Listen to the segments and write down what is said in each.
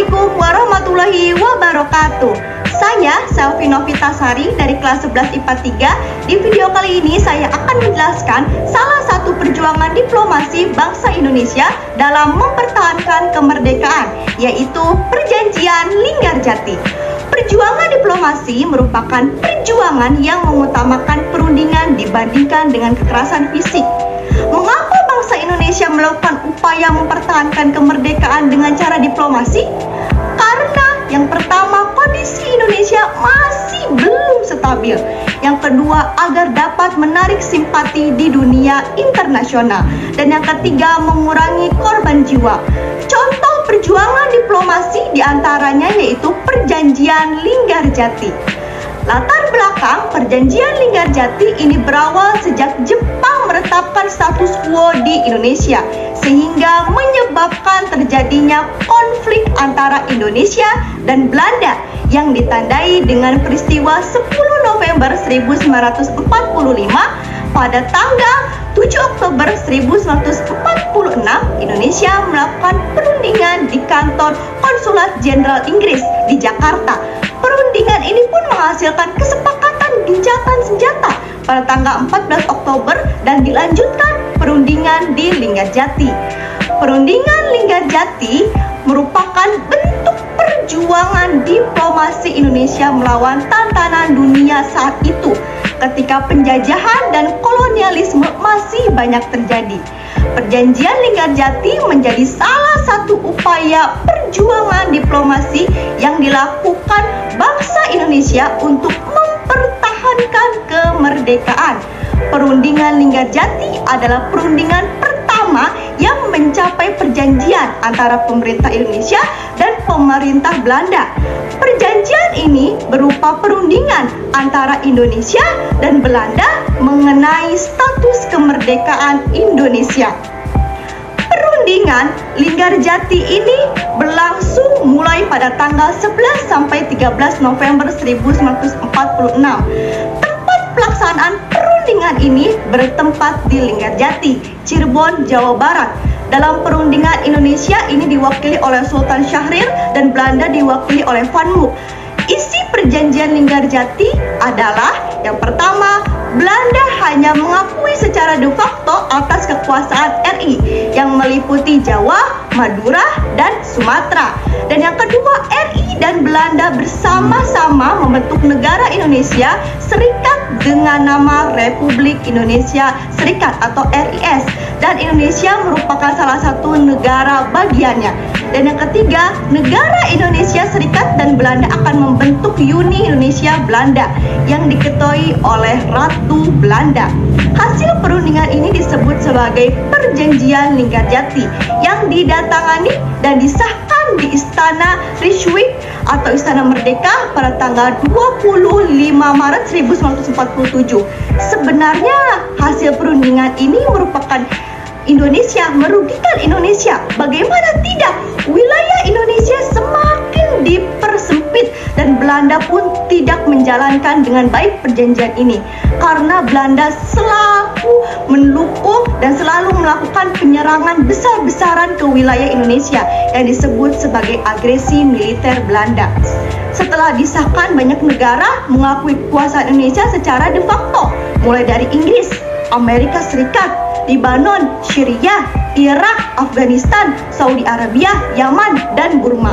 Assalamualaikum warahmatullahi wabarakatuh. Saya Selvi Novitasari dari kelas 11 IPA 3. Di video kali ini saya akan menjelaskan salah satu perjuangan diplomasi bangsa Indonesia dalam mempertahankan kemerdekaan, yaitu Perjanjian Linggarjati. Perjuangan diplomasi merupakan perjuangan yang mengutamakan perundingan dibandingkan dengan kekerasan fisik. Mengapa bangsa Indonesia melakukan upaya mempertahankan kemerdekaan dengan cara diplomasi? Karena yang pertama, kondisi Indonesia masih belum stabil. Yang kedua, agar dapat menarik simpati di dunia internasional. Dan yang ketiga, mengurangi korban jiwa. Contoh perjuangan diplomasi diantaranya yaitu Perjanjian Linggarjati. Latar belakang Perjanjian Linggarjati ini berawal sejak Jepang menetapkan status quo di Indonesia, sehingga menyebabkan terjadinya konflik antara Indonesia dan Belanda yang ditandai dengan peristiwa 10 November 1945 pada tanggal 7 Oktober 1946 Indonesia melakukan perundingan di kantor Konsulat Jenderal Inggris di Jakarta. Perundingan ini pun menghasilkan kesepakatan gencatan senjata pada tanggal 14 Oktober dan dilanjutkan perundingan di Linggarjati. Perundingan Linggarjati merupakan bentuk perjuangan diplomasi Indonesia melawan tantangan dunia saat itu, ketika penjajahan dan kolonialisme masih banyak terjadi. Perjanjian Linggarjati menjadi salah satu upaya perjuangan diplomasi yang dilakukan bangsa Indonesia untuk mempertahankan kemerdekaan. Perundingan Linggarjati adalah perundingan pertama yang mencapai perjanjian antara pemerintah Indonesia dan pemerintah Belanda. Perjanjian ini berupa perundingan antara Indonesia dan Belanda mengenai status kemerdekaan Indonesia. Perundingan Linggarjati ini berlangsung mulai pada tanggal 11 sampai 13 November 1946. Tempat pelaksanaan perundingan ini bertempat di Linggarjati, Cirebon, Jawa Barat. Dalam perundingan Indonesia ini diwakili oleh Sultan Syahrir dan Belanda diwakili oleh Van Mook. Isi perjanjian Linggarjati adalah yang pertama, Belanda hanya mengakui secara de facto atas kekuasaan RI yang meliputi Jawa, Madura, dan Sumatera. Dan yang kedua, RI dan Belanda bersama-sama membentuk negara Indonesia Serikat dengan nama Republik Indonesia Serikat atau RIS. Dan Indonesia merupakan salah satu negara bagiannya. Dan yang ketiga, negara Indonesia Serikat dan Belanda akan membentuk Uni Indonesia Belanda yang diketuai oleh Ratu Belanda. Hasil perundingan ini disebut sebagai Perjanjian Linggarjati yang didatangani dan disahkan di Istana Rijswijk atau Istana Merdeka pada tanggal 25 Maret 1947. Sebenarnya hasil perundingan ini merupakan merugikan Indonesia. Bagaimana tidak? Wilayah Indonesia semakin dipersempit dan Belanda pun tidak menjalankan dengan baik perjanjian ini karena Belanda selalu mendukung dan selalu melakukan penyerangan besar-besaran ke wilayah Indonesia yang disebut sebagai agresi militer Belanda. Setelah disahkan, banyak negara mengakui kekuasaan Indonesia secara de facto, mulai dari Inggris, Amerika Serikat, Lebanon, Syria, Irak, Afghanistan, Saudi Arabia, Yaman, dan Burma.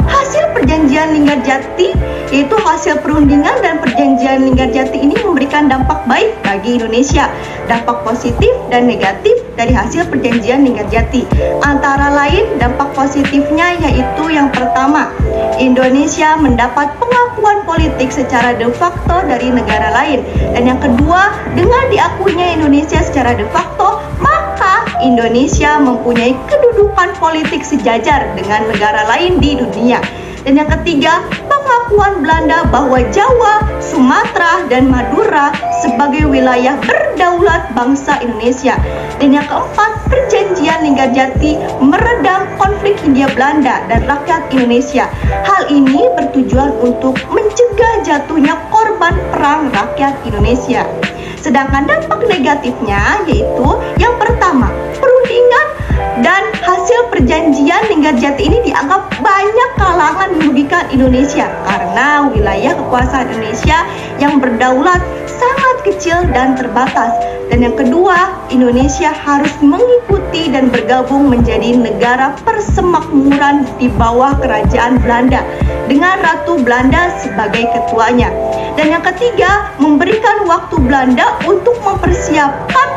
Hasil perjanjian Linggarjati yaitu hasil perundingan dan perjanjian Linggarjati ini memberikan dampak baik bagi Indonesia. Dampak positif dan negatif dari hasil perjanjian Linggarjati. Antara lain dampak positifnya yaitu yang pertama, Indonesia mendapat pengakuan politik secara de facto dari negara lain. Dan yang kedua, dengan diakuinya Indonesia secara de facto, maka Indonesia mempunyai kedudukan politik sejajar dengan negara lain di dunia. Dan yang ketiga, pengakuan Belanda bahwa Jawa, Sumatera, dan Madura sebagai wilayah berdaulat bangsa Indonesia. Dan yang keempat, perjanjian Linggarjati meredam konflik Hindia Belanda dan rakyat Indonesia. Hal ini bertujuan untuk mencegah jatuhnya korban perang rakyat Indonesia. Sedangkan dampak negatifnya yaitu yang pertama, perundingan dan hasil perjanjian Linggarjati ini dianggap banyak kalangan sangat merugikan Indonesia karena wilayah kekuasaan Indonesia yang berdaulat sangat kecil dan terbatas. Dan yang kedua, Indonesia harus mengikuti dan bergabung menjadi negara persemakmuran di bawah kerajaan Belanda dengan Ratu Belanda sebagai ketuanya. Dan yang ketiga, memberikan waktu Belanda untuk mempersiapkan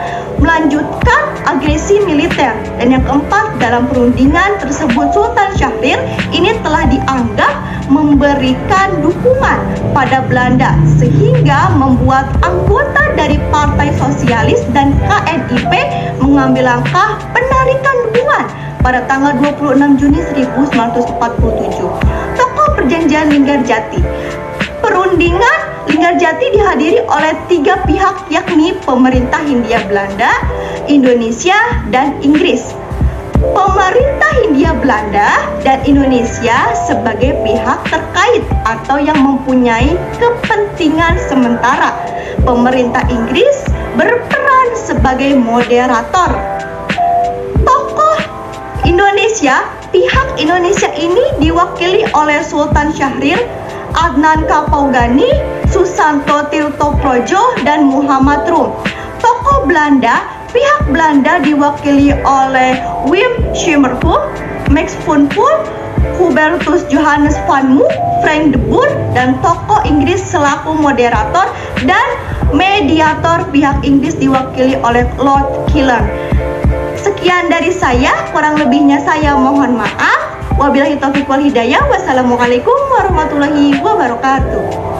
melanjutkan agresi militer. Dan yang keempat, dalam perundingan tersebut Sultan Syahrir ini telah dianggap memberikan dukungan pada Belanda sehingga membuat anggota dari Partai Sosialis dan KNIP mengambil langkah penarikan dukungan pada tanggal 26 Juni 1947. Tokoh Perjanjian Linggarjati. Perundingan Linggarjati dihadiri oleh 3 pihak, yakni pemerintah Hindia Belanda, Indonesia, dan Inggris. Pemerintah Hindia Belanda dan Indonesia sebagai pihak terkait atau yang mempunyai kepentingan sementara. Pemerintah Inggris berperan sebagai moderator. Tokoh Indonesia, pihak Indonesia ini diwakili oleh Sultan Syahrir, Adnan Kapaugani, Susanto Tilto Projo, dan Muhammad Rum. Tokoh Belanda, pihak Belanda diwakili oleh Wim Schimmelpenninck, Max von Poel, Hubertus Johannes van Mook, Frank de Boer, dan tokoh Inggris selaku moderator dan mediator pihak Inggris diwakili oleh Lord Killen. Sekian dari saya, kurang lebihnya saya mohon maaf. Wabillahi taufiq wal hidayah. Wassalamualaikum warahmatullahi wabarakatuh.